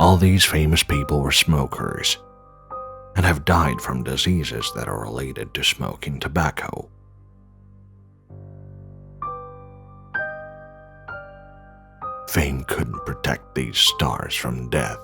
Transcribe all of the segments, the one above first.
All these famous people were smokers and have died from diseases that are related to smoking tobacco. Fame couldn't protect these stars from death.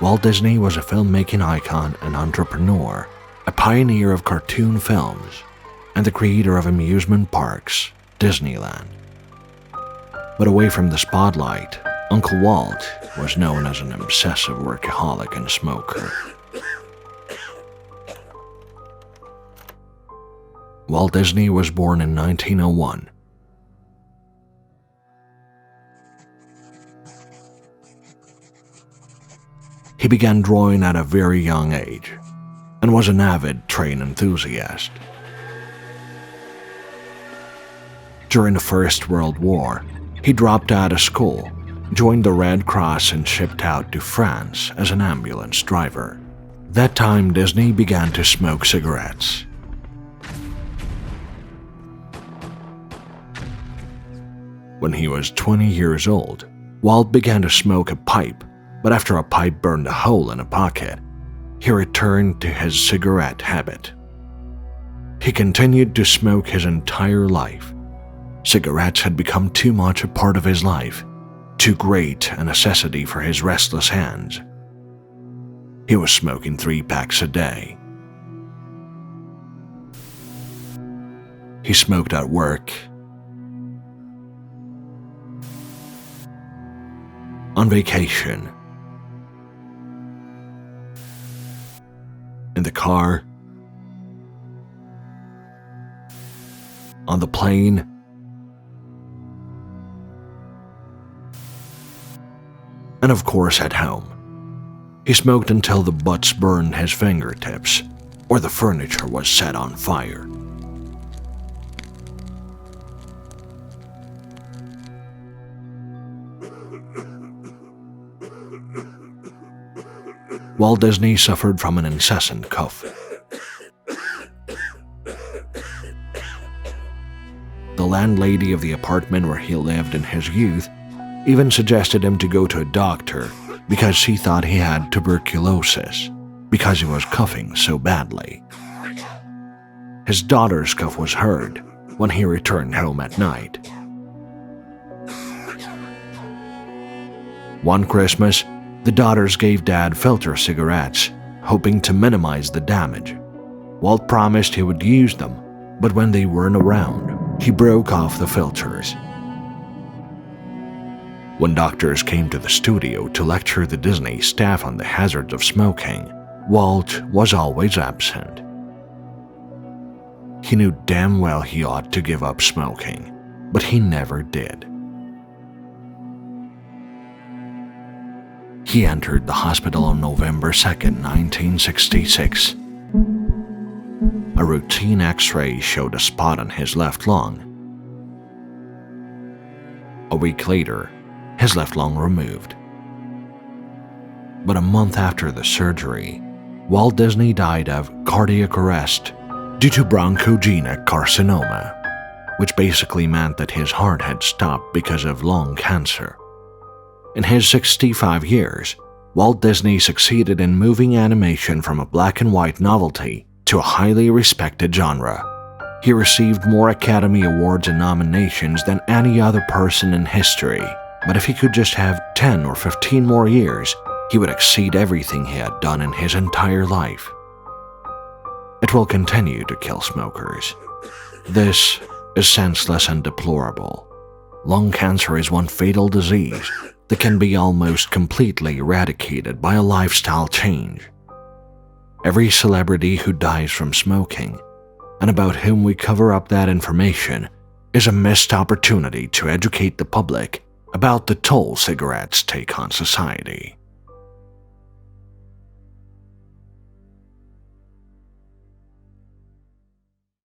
Walt Disney was a filmmaking icon and entrepreneur, a pioneer of cartoon films, and the creator of amusement parks, Disneyland. But away from the spotlight, Uncle Walt was known as an obsessive workaholic and smoker. Walt Disney was born in 1901. He began drawing at a very young age and was an avid train enthusiast. During the First World War, he dropped out of school, joined the Red Cross, and shipped out to France as an ambulance driver. That time, Disney began to smoke cigarettes. When he was 20 years old, Walt began to smoke a pipe, but after a pipe burned a hole in a pocket, he returned to his cigarette habit. He continued to smoke his entire life. Cigarettes had become too much a part of his life, too great a necessity for his restless hands. He was smoking 3 packs a day. He smoked at work, on vacation, in the car, on the plane, and of course at home. He smoked until the butts burned his fingertips or the furniture was set on fire. Walt Disney suffered from an incessant cough. The landlady of the apartment where he lived in his youth even suggested him to go to a doctor because she thought he had tuberculosis because he was coughing so badly. His daughter's cough was heard when he returned home at night. One Christmas, the daughters gave Dad filter cigarettes, hoping to minimize the damage. Walt promised he would use them, but when they weren't around, he broke off the filters. When doctors came to the studio to lecture the Disney staff on the hazards of smoking, Walt was always absent. He knew damn well he ought to give up smoking, but he never did. He entered the hospital on November 2nd, 1966. A routine X-ray showed a spot on his left lung. A week later, his left lung removed. But a month after the surgery, Walt Disney died of cardiac arrest due to bronchogenic carcinoma, which basically meant that his heart had stopped because of lung cancer. In his 65 years, Walt Disney succeeded in moving animation from a black and white novelty to a highly respected genre. He received more Academy Awards and nominations than any other person in history, but if he could just have 10 or 15 more years, he would exceed everything he had done in his entire life. It will continue to kill smokers. This is senseless and deplorable. Lung cancer is one fatal disease that can be almost completely eradicated by a lifestyle change. Every celebrity who dies from smoking, and about whom we cover up that information, is a missed opportunity to educate the public about the toll cigarettes take on society.